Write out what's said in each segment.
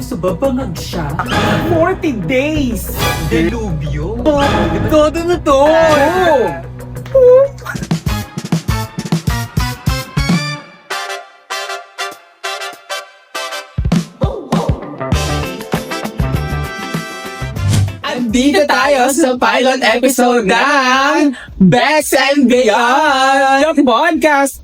sa babangag siya. 40 days! Delubyo. Todo na to! Andito tayo sa pilot episode ng Bex and Beyond, the podcast.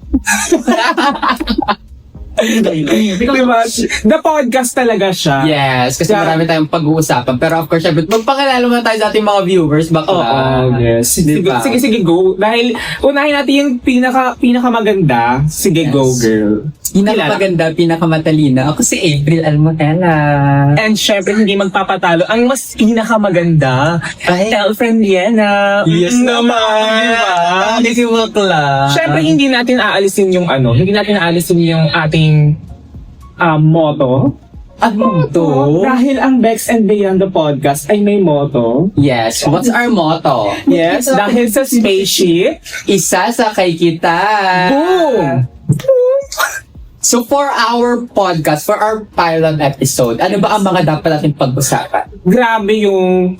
Diba? The podcast talaga siya. Yes, kasi marami tayong pag-uusapan. Pero of course, syempre, magpakilala muna tayo sa ating mga viewers. Bakla. Yes. Diba? Sige, go. Dahil unahin natin yung pinakamaganda. Sige, Yes. go, girl. Pinakamaganda, pinakamatalina. Ako si April Almotela. And syempre, hindi magpapatalo. Ang mas pinakamaganda, Ay. Elfriend Liena. Yes naman. Diba? Hindi si Bakla. Syempre, hindi natin aalisin yung yung ating motto. Ano to? Dahil ang Bex and Beyond the podcast ay may motto. Yes, what's our motto? Yes, dahil sa spaceship. Isasakay kita. Boom! So for our podcast, for our pilot episode, ano ba ang mga dapat natin pag-usapan? Grabe yung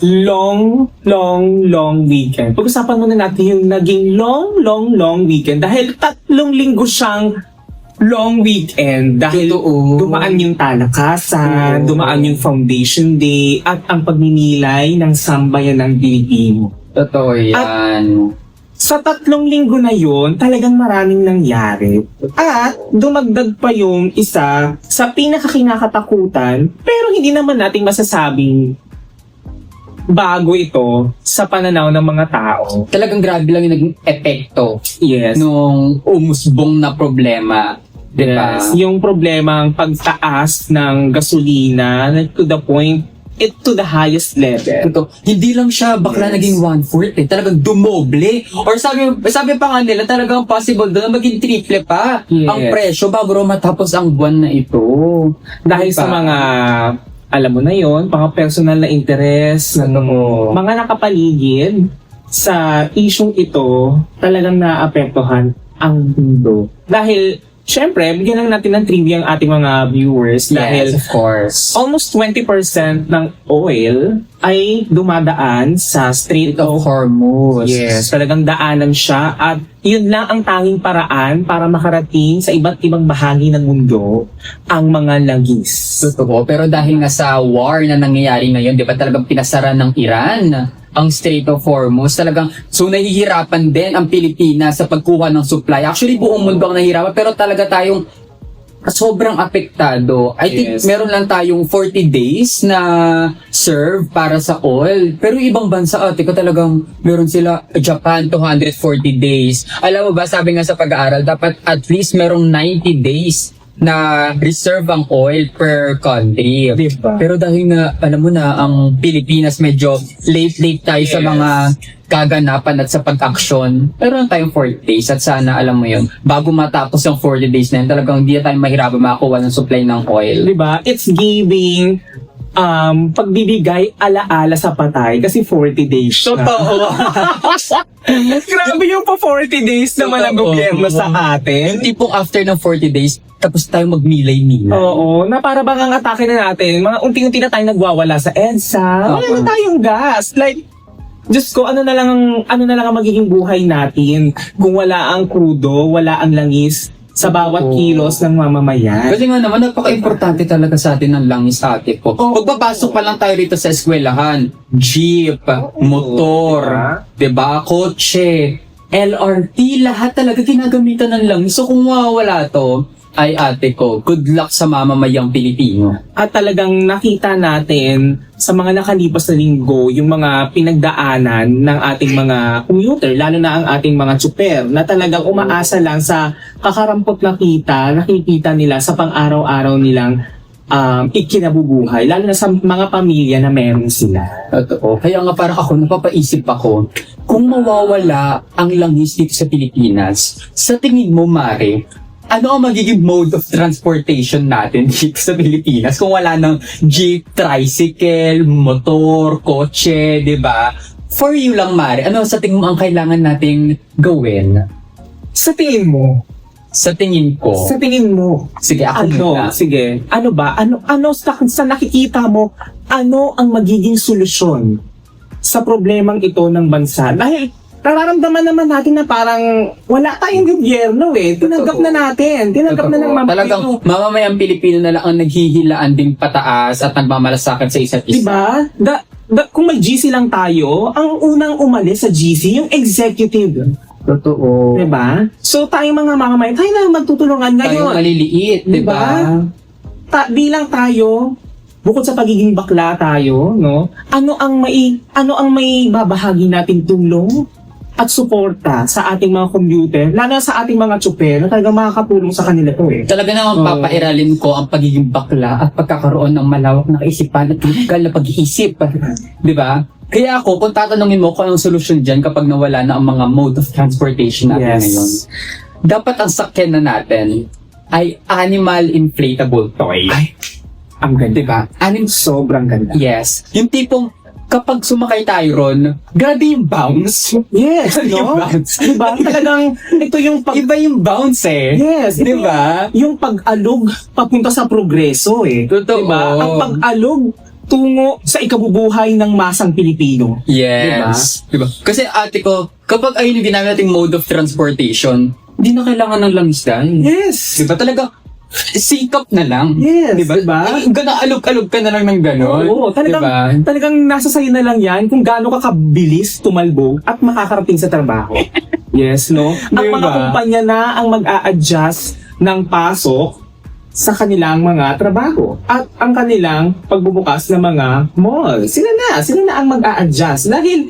long weekend. Pag-usapan muna natin yung naging long weekend. Dahil 3 linggo siyang long weekend. Dahil Totoo. dumaan yung talakasan, dumaan yung foundation day, at ang pagninilay ng sambayan ng Pilipino. Totoo yan. Sa 3 linggo na yun, talagang maraming nangyari. At dumagdag pa yung isa sa pinakakinakatakutan, pero hindi naman natin masasabing bago ito sa pananaw ng mga tao. Talagang grabe lang yung naging epekto Yes. nung umusbong na problema. Diba? Yes. Yung problema ang pagtaas ng gasolina to the point, to the highest level. Totoo. Hindi lang siya bakla Yes. naging 1/4 eh. Talagang dumoble. Or sabi pa nga nila, talagang possible doon na maging triple pa Yes. ang presyo bago raw matapos ang buwan na ito. Dahil Diba? sa mga, alam mo na yon, mga personal na interest, mga nakapaligid sa isyong ito, talagang naapektuhan ang mundo. Dahil, syempre, bigyan lang natin ng trivia ang ating mga viewers dahil Yes, of course. almost 20% ng oil ay dumadaan sa Strait of Hormuz. Yes, talagang daanan siya at yun lang ang tanging paraan para makarating sa iba't ibang bahagi ng mundo ang mga langis. Totoo. Pero dahil nga sa war na nangyayari ngayon, di ba talagang pinasara ng Iran ang Strait of Hormuz. Talagang, so nahihirapan din ang Pilipinas sa pagkuha ng supply. Actually, buong mundo ang nahihirapan, pero talaga tayong sobrang apektado. I think Yes. meron lang tayong 40 days na serve para sa oil. Pero ibang bansa, ko talagang meron sila, Japan, 240 days. Alam mo ba, sabi nga sa pag-aaral, dapat at least merong 90 days na reserve ang oil per country. Diba? Pero dahil nga, alam mo na, ang Pilipinas medyo late tayo sa Yes. mga kaganapan at sa pag-action. Meron tayong 40 days at sana, alam mo yun, bago matapos ang 40 days na yun, talagang hindi na tayo mahirapan makakuha ng supply ng oil. Diba? It's giving pagbibigay alaala sa patay kasi 40 days na. Totoo. Grabe yung pa 40 days naman ang Totoo. gobyerno sa atin. Yung tipong after ng 40 days, tapos tayo magmilay-milay. Oo, na para bang ang atake na natin, mga unti-unti na tayo nagwawala sa EDSA. Wala na tayong gas. Like, Diyos ko, ano na lang ang magiging buhay natin kung wala ang krudo, wala ang langis sa bawat Oo. kilos ng mamamayan. Kasi nga naman, napaka-importante talaga sa atin ng langis, ate ko. Oo. Pagpapasok pa lang tayo rito sa eskwelahan, jeep, motor, diba, kotse, LRT, lahat talaga ginagamitan ng langis. So kung mawawala to, ay ate ko, good luck sa mamamayang Pilipino. At talagang nakita natin sa mga nakalipas na linggo yung mga pinagdaanan ng ating mga commuter, lalo na ang ating mga tsuper, na talagang umaasa lang sa kakarampot na nakikita nila sa pang-araw-araw nilang ikinabubuhay, lalo na sa mga pamilya na meron sila. Totoo. Kaya nga parang ako, napapaisip ako, kung mawawala ang langis dito sa Pilipinas, sa tingin mo, Mare, ano ang magiging mode of transportation natin dito sa Pilipinas kung wala ng jeep, tricycle, motor, kotse, di ba? For you lang, Mare, ano sa tingin mo ang kailangan nating gawin? Sa tingin mo, Sa tingin ko, Sa tingin mo, sige ako muna. sige, ano ba? Ano sa nakikita mo, ano ang magiging solusyon sa problemang ito ng bansa? Dahil nararamdaman naman natin na parang wala tayong gobyerno eh. Tinanggap na natin. Tinanggap na ng mga Talagang mamamayang Pilipino na lang ang naghihilaan ding pataas at nagmamalasakan sa isa't isa. Diba? Kung may GC lang tayo, ang unang umalis sa GC, yung executive. Totoo. Diba? So tayong mga mamamayan, tayo na magtutulungan Tayong ngayon. maliliit, di Diba? ba? Bilang tayo, bukod sa pagiging bakla tayo, no? Ano ang may babahagi nating tulong at suporta sa ating mga commuter, lalo na sa ating mga tsuper, na talagang makakatulong sa kanila to eh. Talaga naman papairalin ko ang pagiging bakla at pagkakaroon ng malawak na kaisipan at critical na pag-iisip. Di ba? Kaya ako, kung tatanungin mo kung anong solusyon dyan kapag nawala na ang mga mode of transportation natin ngayon, dapat ang sakyan na natin ay animal inflatable toy. Ay, ang ganda. Diba? Sobrang ganda. Yes. Yung tipong kapag sumakay tayo ron, grabe yung bounce. Yes, Yung no? bounce. Diba? Talagang, ito yung Iba yung bounce eh. Yes, ito Diba? yung pag-alog papunta sa progreso eh. Totoo. Diba? Ang pag-alog tungo sa ikabubuhay ng masang Pilipino. Yes. Diba? Kasi ate ko, kapag ayun yung ginamit nating mode of transportation, hindi na kailangan ng langis dahil. Yes. Diba? Talaga, sikap na lang. Yes, Diba? diba? Alog-alog ka na lang ng gano'n. Oo, talagang nasa sayo na lang yan kung gaano ka kabilis tumalbog at makakarating sa trabaho. Yes, no? Ang mga Diba? kumpanya na ang mag-a-adjust ng pasok sa kanilang mga trabaho at ang kanilang pagbubukas ng mga mall. Sila na ang mag-a-adjust. Dahil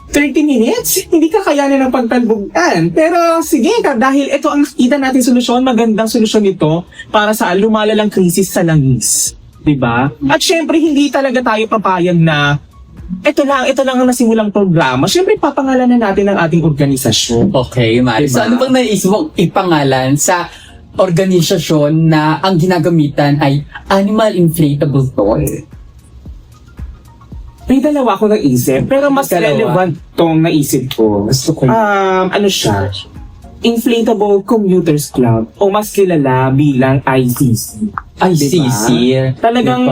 30 minutes, hindi ka kayanin ng pagtalbogan. Pero sige, dahil ito ang nakita natin solusyon, magandang solusyon ito para sa lumalalang krisis sa langis. Diba? At syempre, hindi talaga tayo papayag na ito lang ang nasimulang programa. Syempre, papangalanan natin ang ating organisasyon. Okay, Mari. Diba? So, ano bang naisip mong ipangalan sa organisasyon na ang ginagamitan ay animal inflatable toy? May dalawa ako naisip, pero mas Dalawa? relevant tong naisip ko. Gusto ko Ano siya? Inflatable Commuters Club o mas kilala bilang ICC. ICC. Talagang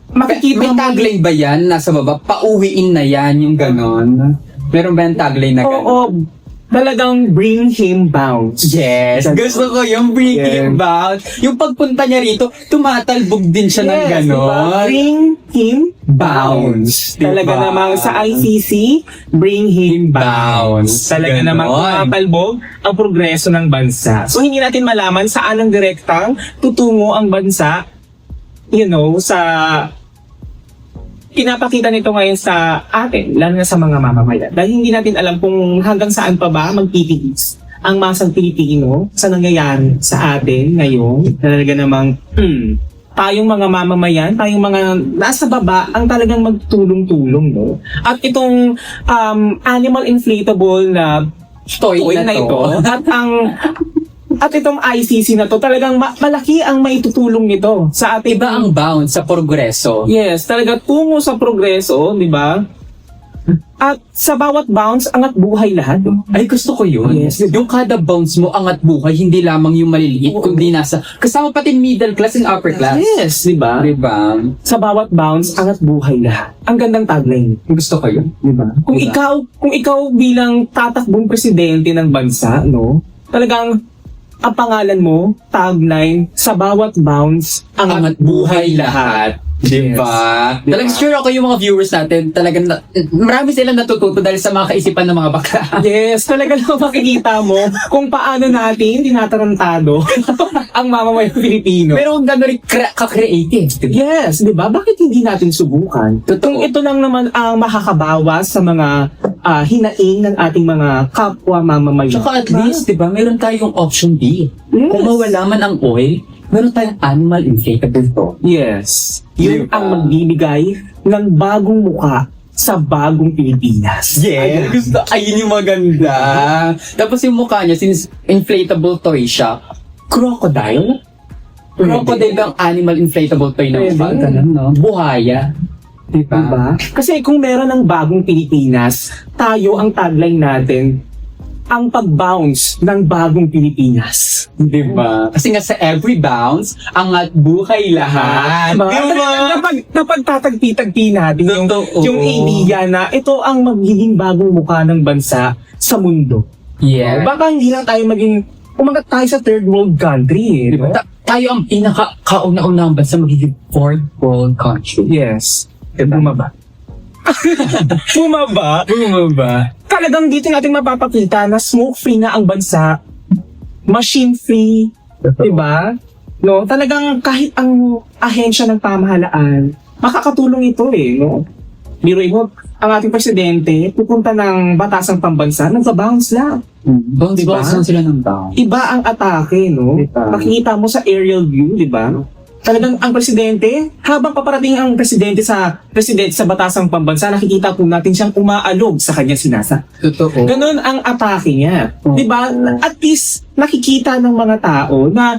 makikita May mo. tagline ba yan? Nasa baba? Pauwiin na yan, yung ganon. Meron ba yung tagline na ganon? Oo, talagang bring him bounce. Yes. Gusto ko yung bring him back. Yung pagpunta niya rito, tumatalbog din siya ng Yes, ganon. diba? Bring him Bounce. Diba? Talaga namang sa ICC, bring him bounce. Talaga Ganon. namang tumatalbog ang progreso ng bansa. So hindi natin malaman saan ang direktang tutungo ang bansa, sa pinapakita nito ngayon sa atin, lalo na sa mga mamamayan. Dahil hindi natin alam kung hanggang saan pa ba magtitiis ang masang Pilipino sa nangyayari sa atin ngayon. Talaga namang, tayong mga mamamayan, tayong mga nasa baba, ang talagang magtulong-tulong, no? At itong animal inflatable na Toy na na to. ito, at itong ICC na to, talagang malaki ang maitutulong nito sa ating Iba ang bounce sa progreso. Yes, talaga tungo sa progreso, di ba? At sa bawat bounce, angat buhay lahat. Ay, gusto ko yun. Yes. Yung kada bounce mo, angat buhay, hindi lamang yung maliliit, Oo. kundi nasa, kasama pati middle class and upper class. Yes, di ba? Diba? Sa bawat bounce, angat buhay lahat. Ang gandang tagline. Gusto ko yun. Di ba? Kung Diba? ikaw bilang tatakbong presidente ng bansa, no? Talagang ang pangalan mo, tagline, sa bawat bounce, Angat buhay lahat. Diba? Yes. Talagang sure ako yung mga viewers natin, talagang marami silang natututo dahil sa mga kaisipan ng mga bakla. Yes, talaga lang makikita mo kung paano natin tinatarantado ang mamamayang Pilipino. Pero ang gano'n rin ka-creative. Diba? Yes, di ba? Bakit hindi natin subukan? Totoo. Kung ito lang naman ang makakabawas sa mga hinaing ng ating mga kapwa mamamayan. Tsaka at least, diba, meron tayong option B. Yes. Kung mawala man ang oil, meron tayong animal inflatable to. Yes. Yun Diba? ang magbibigay ng bagong muka sa bagong Pilipinas. Ayan. Gusto, ayun yung maganda. Tapos yung mukha niya, since inflatable toy siya, crocodile? Crocodile ba ang animal inflatable toy na Pwede. mukha? Ganun, no? Buhaya. Diba? Diba? Kasi kung meron ng bagong Pilipinas, tayo ang tagline natin, ang pag-bounce ng bagong Pilipinas. Diba? Kasi nga sa every bounce, angat buhay lahat. Napagtatagpi-tagpi natin Totoo. yung idea na ito ang magiging bagong mukha ng bansa sa mundo. Yeah. Baka hindi lang tayo umangat tayo sa third world country. Diba? Tayo ang pinaka-kauna-unang bansa magiging fourth world country. Yes. Bumaba. Bumaba. Talagang dito natin mapapakita na smoke-free na ang bansa, machine-free, diba? No? Talagang kahit ang ahensya ng pamahalaan, makakatulong ito no? Biruin mo, ang ating presidente, pupunta ng batasang pambansa, nagbabounce lang. Bounce Diba? lang sila ng bounce. Iba ang atake, no? Diba? Makikita mo sa aerial view, di ba? Talagang ang presidente, habang paparating ang presidente sa batasang pambansa, nakikita po natin siyang umaalog sa kanyang sinasa. Totoo. Ganon ang atake niya. Oh. Di ba? At least, nakikita ng mga tao na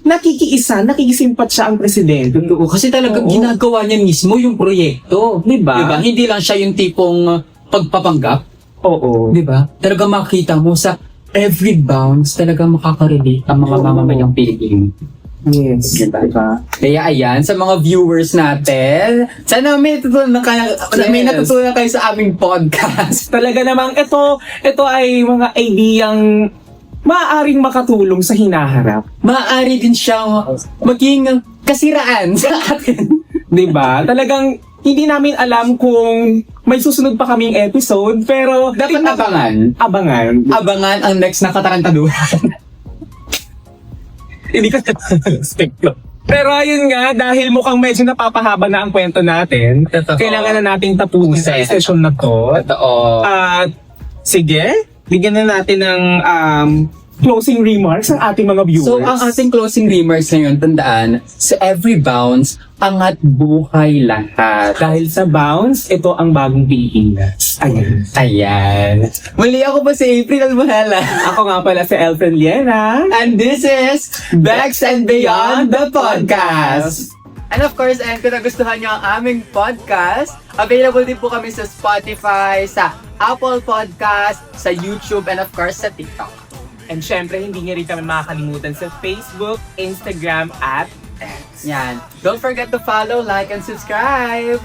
nakikisimpat siya ang presidente. Totoo. Kasi talagang Oo. ginagawa niya mismo yung proyekto. Di ba? Diba? Hindi lang siya yung tipong pagpapanggap. Oo. Diba? Talagang makita mo sa every bounce, talagang makakarelate ang mga Oo. mamamayang Pilipino. Yes. Diba? Kaya ayan, sa mga viewers natin, sana may natutunan kayo sa aming podcast. Talaga namang ito ay mga ideyang maaaring makatulong sa hinaharap. Maaari din siyang maging kasiraan sa atin. 'Di ba? Talagang hindi namin alam kung may susunod pa kaming episode, pero Dapat abangan. abangan ang next na katarantaduhan. Hindi ka expect ko. Pero ayun nga, dahil mukhang medyo napapahaba na ang kwento natin, Totoo. kailangan na nating tapusin sa session na to. Totoo. At sige, bigyan na natin ng closing remarks ang ating mga viewers. So, ang ating closing remarks ngayon, tandaan, sa every bounce, angat buhay lahat. dahil sa bounce, ito ang bagong Pilipinas. Ayan. Ayan. Muli ako po si April Almohala. Ako nga pala si Elfren Liena. And this is Bex and Beyond the Podcast. And of course, and kung nagustuhan nyo ang aming podcast, available din po kami sa Spotify, sa Apple Podcast, sa YouTube, and of course sa TikTok. And syempre, hindi niya rin kami makakalimutan sa Facebook, Instagram, at X. Yan. Don't forget to follow, like, and subscribe.